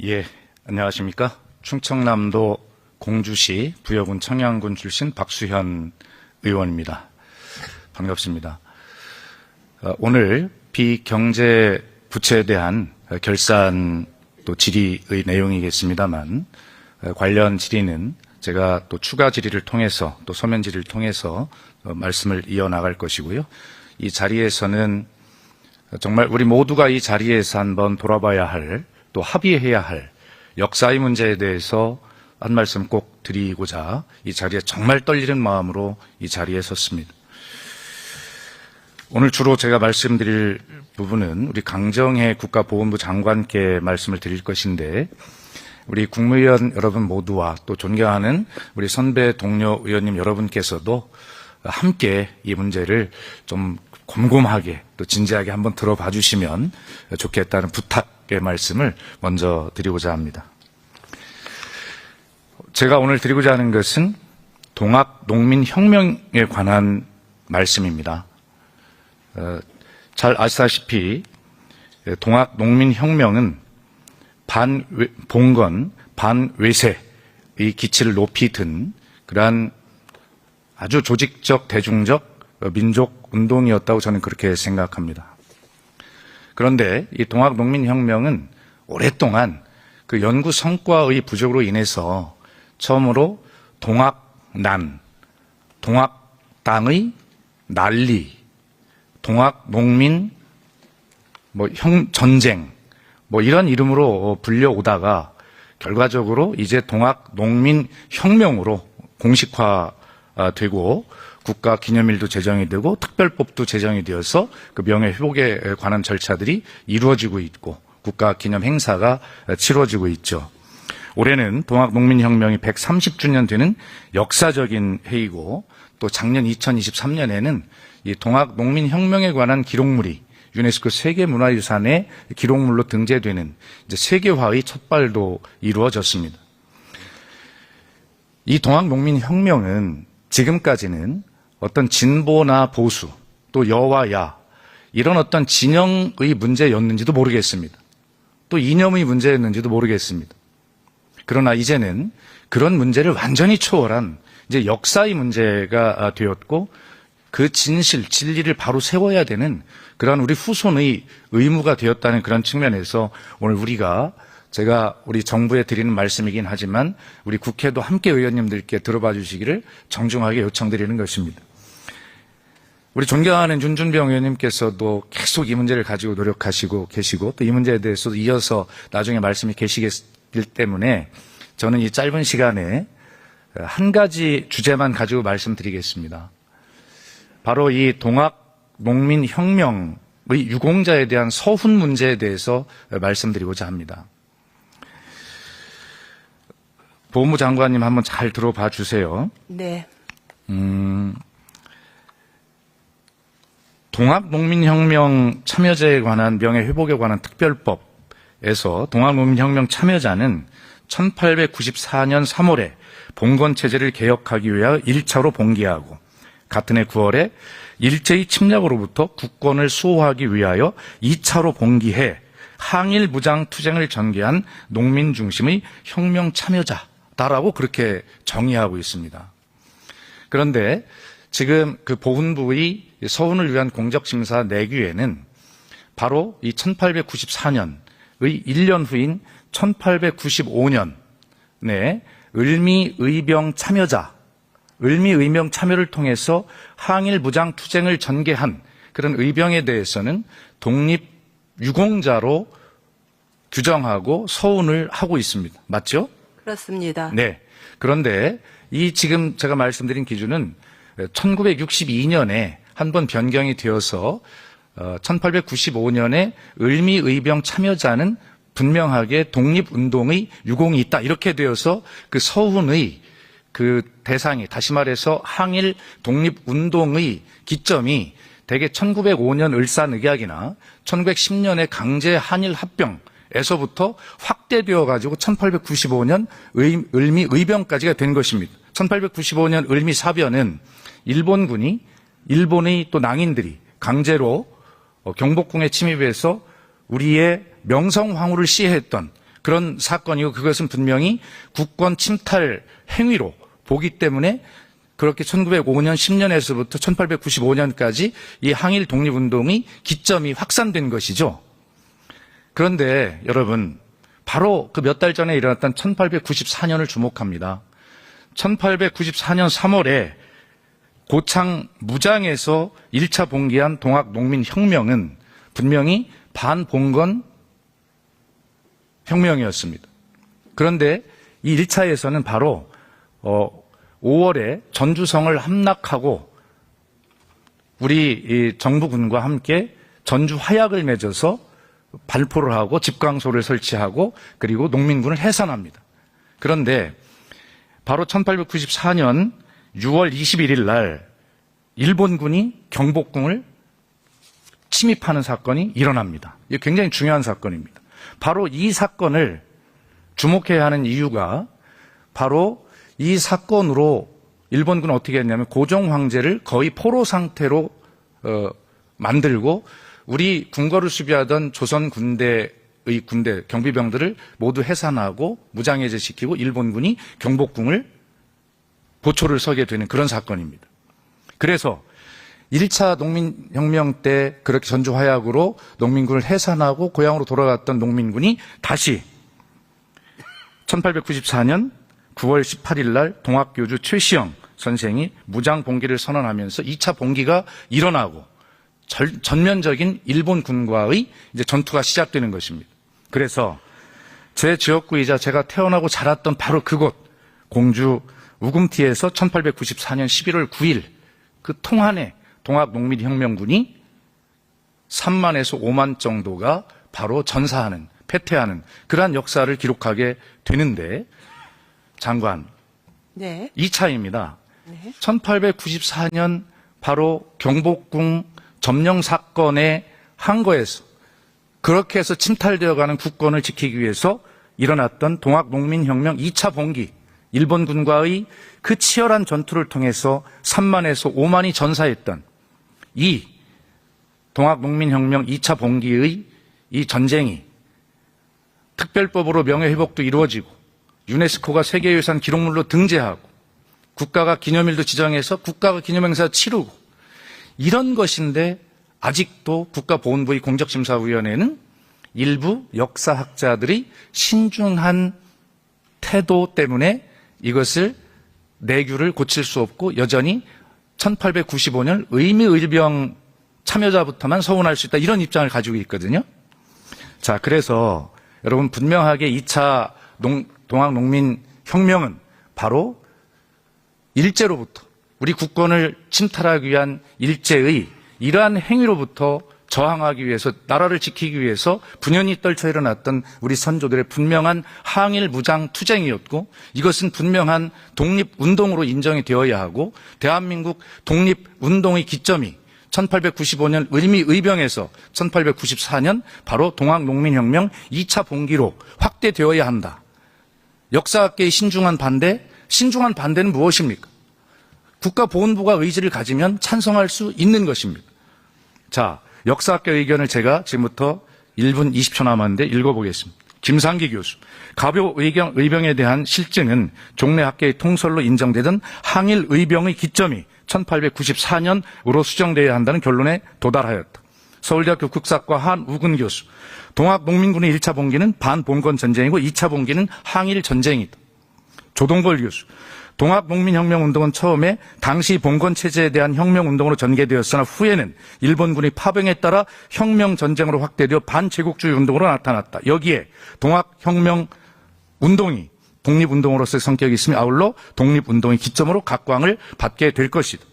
예, 안녕하십니까. 충청남도 공주시 부여군 청양군 출신 박수현 의원입니다. 반갑습니다. 오늘 비경제 부채에 대한 결산 또 질의의 내용이겠습니다만, 관련 질의는 제가 또 추가 질의를 통해서 또 서면 질의를 통해서 말씀을 이어나갈 것이고요. 이 자리에서는 정말 우리 모두가 이 자리에서 한번 돌아봐야 할, 또 합의해야 할 역사의 문제에 대해서 한 말씀 꼭 드리고자 이 자리에 정말 떨리는 마음으로 이 자리에 섰습니다. 오늘 주로 제가 말씀드릴 부분은 우리 강정혜 국가보훈부 장관께 말씀을 드릴 것인데, 우리 국무위원 여러분 모두와 또 존경하는 우리 선배 동료 의원님 여러분께서도 함께 이 문제를 좀 곰곰하게 또 진지하게 한번 들어봐 주시면 좋겠다는 부탁의 말씀을 먼저 드리고자 합니다. 제가 오늘 드리고자 하는 것은 동학농민혁명에 관한 말씀입니다. 잘 아시다시피 동학농민혁명은 반봉건, 반외세의 기치를 높이 든 그러한 아주 조직적, 대중적 민족 운동이었다고 저는 그렇게 생각합니다. 그런데 이 동학농민혁명은 오랫동안 그 연구 성과의 부족으로 인해서 처음으로 동학난, 동학당의 난리, 동학농민 전쟁 이런 이름으로 불려오다가 결과적으로 이제 동학농민혁명으로 공식화되고 국가 기념일도 제정이 되고 특별법도 제정이 되어서 그 명예회복에 관한 절차들이 이루어지고 있고 국가 기념 행사가 치러지고 있죠. 올해는 동학농민혁명이 130주년 되는 역사적인 해이고, 또 작년 2023년에는 이 동학농민혁명에 관한 기록물이 유네스코 세계문화유산의 기록물로 등재되는 이제 세계화의 첫 발도 이루어졌습니다. 이 동학농민혁명은 지금까지는 어떤 진보나 보수, 또 여와 야, 이런 어떤 진영의 문제였는지도 모르겠습니다. 또 이념의 문제였는지도 모르겠습니다. 그러나 이제는 그런 문제를 완전히 초월한 이제 역사의 문제가 되었고, 그 진리를 바로 세워야 되는 그런 우리 후손의 의무가 되었다는 그런 측면에서 오늘 제가 우리 정부에 드리는 말씀이긴 하지만 우리 국회도 함께 의원님들께 들어봐 주시기를 정중하게 요청드리는 것입니다. 우리 존경하는 윤준병 의원님께서도 계속 이 문제를 가지고 노력하시고 계시고, 또 이 문제에 대해서도 이어서 나중에 말씀이 계시기 때문에 저는 이 짧은 시간에 한 가지 주제만 가지고 말씀드리겠습니다. 바로 이 동학농민혁명의 유공자에 대한 서훈 문제에 대해서 말씀드리고자 합니다. 보훈부 장관님 한번 잘 들어봐 주세요. 네. 동학농민혁명 참여자에 관한 명예회복에 관한 특별법에서 동학농민혁명 참여자는 1894년 3월에 봉건체제를 개혁하기 위하여 1차로 봉기하고, 같은 해 9월에 일제의 침략으로부터 국권을 수호하기 위하여 2차로 봉기해 항일 무장 투쟁을 전개한 농민 중심의 혁명 참여자다라고 그렇게 정의하고 있습니다. 그런데 지금 그 보훈부의 서훈을 위한 공적심사 내규에는 바로 이 1894년의 1년 후인 1895년에 을미의병 참여를 통해서 항일 무장 투쟁을 전개한 그런 의병에 대해서는 독립유공자로 규정하고 서훈을 하고 있습니다. 맞죠? 그렇습니다. 네. 그런데 이 지금 제가 말씀드린 기준은 1962년에 한 번 변경이 되어서 1895년에 을미의병 참여자는 분명하게 독립운동의 유공이 있다, 이렇게 되어서 그 서훈의 그 대상이, 다시 말해서 항일 독립운동의 기점이 대개 1905년 을사늑약이나 1910년의 강제 한일 합병에서부터 확대되어 가지고 1895년 을미의병까지가 된 것입니다. 1895년 을미사변은 일본군이, 일본의 또 낭인들이 강제로 경복궁에 침입해서 우리의 명성황후를 시해했던 그런 사건이고 그것은 분명히 국권 침탈 행위로 보기 때문에 그렇게 1905년 10년에서부터 1895년까지 이 항일 독립운동이 기점이 확산된 것이죠. 그런데 여러분, 바로 그 몇 달 전에 일어났던 1894년을 주목합니다. 1894년 3월에 고창 무장에서 1차 봉기한 동학농민혁명은 분명히 반봉건 혁명이었습니다. 그런데 이 1차에서는 바로 5월에 전주성을 함락하고 우리 정부군과 함께 전주 화약을 맺어서 발포를 하고 집광소를 설치하고 그리고 농민군을 해산합니다. 그런데 바로 1894년 6월 21일 날 일본군이 경복궁을 침입하는 사건이 일어납니다. 이게 굉장히 중요한 사건입니다. 바로 이 사건을 주목해야 하는 이유가 바로 이 사건으로 일본군은 어떻게 했냐면 고종 황제를 거의 포로 상태로 만들고 우리 궁궐을 수비하던 조선 군대 경비병들을 모두 해산하고 무장해제시키고 일본군이 경복궁을 보초를 서게 되는 그런 사건입니다. 그래서 1차 농민혁명 때 그렇게 전주화약으로 농민군을 해산하고 고향으로 돌아갔던 농민군이 다시 1894년 9월 18일 날 동학교주 최시영 선생이 무장 봉기를 선언하면서 2차 봉기가 일어나고 전면적인 일본군과의 이제 전투가 시작되는 것입니다. 그래서 제 지역구이자 제가 태어나고 자랐던 바로 그곳 공주 우금티에서 1894년 11월 9일 그 통한에 동학농민혁명군이 3만에서 5만 정도가 바로 전사하는, 패퇴하는 그러한 역사를 기록하게 되는데 장관, 네. 2차입니다. 네. 1894년 바로 경복궁 점령 사건의 항거에서 그렇게 해서 침탈되어가는 국권을 지키기 위해서 일어났던 동학농민혁명 2차 봉기, 일본군과의 그 치열한 전투를 통해서 3만에서 5만이 전사했던 이 동학농민혁명 2차 봉기의 이 전쟁이 특별법으로 명예회복도 이루어지고 유네스코가 세계유산 기록물로 등재하고 국가가 기념일도 지정해서 국가가 기념행사 치르고 이런 것인데 아직도 국가보훈부의 공적심사위원회는 일부 역사학자들이 신중한 태도 때문에 이것을 내규를 고칠 수 없고 여전히 1895년 의미의병 참여자부터만 서운할 수 있다 이런 입장을 가지고 있거든요. 자, 그래서 여러분 분명하게 2차 동학농민혁명은 바로 일제로부터 우리 국권을 침탈하기 위한 일제의 이러한 행위로부터 저항하기 위해서 나라를 지키기 위해서 분연히 떨쳐 일어났던 우리 선조들의 분명한 항일 무장 투쟁이었고 이것은 분명한 독립운동으로 인정이 되어야 하고 대한민국 독립운동의 기점이 1895년 을미의병에서 1894년 바로 동학농민혁명 2차 봉기로 확대되어야 한다. 역사학계의 신중한 반대는 무엇입니까? 국가보훈부가 의지를 가지면 찬성할 수 있는 것입니다. 자, 역사학계 의견을 제가 지금부터 1분 20초 남았는데 읽어보겠습니다. 김상기 교수. 가벼 의병에 대한 실증은 종래 학계의 통설로 인정되던 항일 의병의 기점이 1894년으로 수정되어야 한다는 결론에 도달하였다. 서울대학교 국사과 한우근 교수. 동학농민군의 1차 봉기는 반봉건 전쟁이고 2차 봉기는 항일 전쟁이다. 조동걸 교수. 동학농민혁명운동은 처음에 당시 봉건체제에 대한 혁명운동으로 전개되었으나 후에는 일본군의 파병에 따라 혁명전쟁으로 확대되어 반제국주의 운동으로 나타났다. 여기에 동학혁명운동이 독립운동으로서의 성격이 있으며 아울러 독립운동의 기점으로 각광을 받게 될 것이다.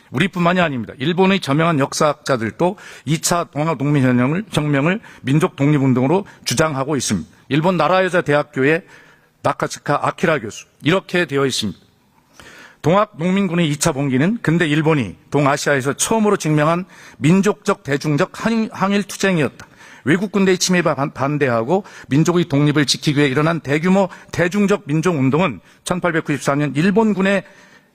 우리뿐만이 아닙니다. 일본의 저명한 역사학자들도 2차 동학농민혁명을 민족 독립운동으로 주장하고 있습니다. 일본 나라여자대학교의 나카츠카 아키라 교수. 이렇게 되어 있습니다. 동학농민군의 2차 봉기는 근대 일본이 동아시아에서 처음으로 증명한 민족적 대중적 항일 투쟁이었다. 외국 군대의 침입에 반대하고 민족의 독립을 지키기 위해 일어난 대규모 대중적 민족운동은 1894년 일본군의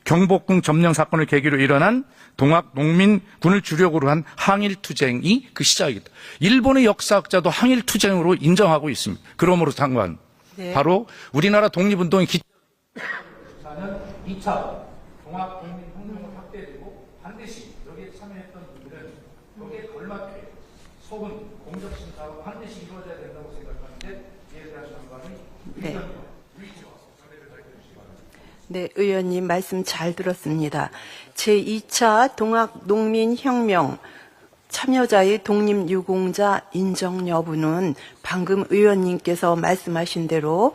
경복궁 점령 사건을 계기로 일어난 동학농민군을 주력으로 한 항일 투쟁이 그 시작이다. 일본의 역사학자도 항일 투쟁으로 인정하고 있습니다. 그러므로 장관, 네. 바로 우리나라 독립운동의 기초는 2차 종합국민혁명을 확대되고 반드시 여기에 참여했던 분들은 여기에 걸맞게 소분 공정심사가 반드시 이루어져야 된다고 생각하는데 이에 대한 전반의 네. 네, 의원님 말씀 잘 들었습니다. 제2차 동학농민혁명 참여자의 독립유공자 인정 여부는 방금 의원님께서 말씀하신 대로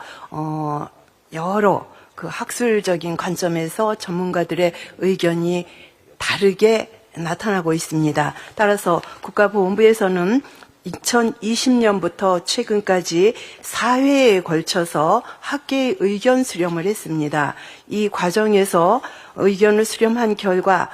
여러 그 학술적인 관점에서 전문가들의 의견이 다르게 나타나고 있습니다. 따라서 국가보훈부에서는 2020년부터 최근까지 4회에 걸쳐서 학계의 의견 수렴을 했습니다. 이 과정에서 의견을 수렴한 결과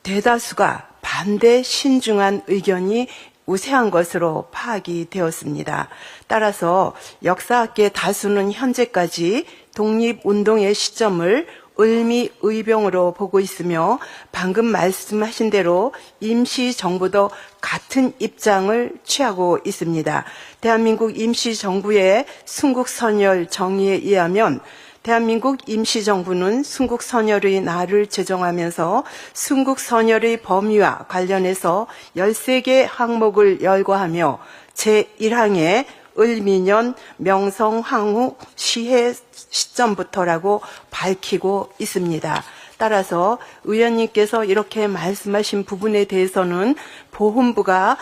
대다수가 반대 신중한 의견이 우세한 것으로 파악이 되었습니다. 따라서 역사학계 다수는 현재까지 독립운동의 시점을 을미의병으로 보고 있으며 방금 말씀하신 대로 임시정부도 같은 입장을 취하고 있습니다. 대한민국 임시정부의 순국선열 정의에 의하면 대한민국 임시정부는 순국선열의 날을 제정하면서 순국선열의 범위와 관련해서 13개 항목을 열거하며 제1항에 을미년 명성황후 시해 시점부터라고 밝히고 있습니다. 따라서 의원님께서 이렇게 말씀하신 부분에 대해서는 보훈부가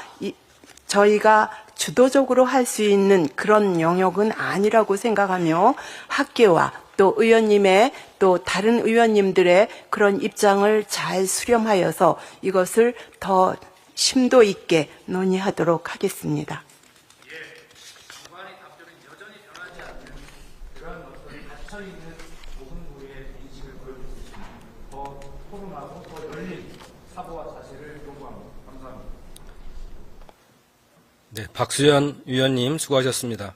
저희가 주도적으로 할 수 있는 그런 영역은 아니라고 생각하며 학계와 또 의원님의 또 다른 의원님들의 그런 입장을 잘 수렴하여서 이것을 더 심도 있게 논의하도록 하겠습니다. 장관의 답변은 여전히 변하지 않는 그런 어떤 닫혀있는 보훈부의 인식을 보여줄 수 있습니다. 더 토론하고 더 열린 사고와 사실을 요구합니다. 감사합니다. 네, 박수현 위원님 수고하셨습니다.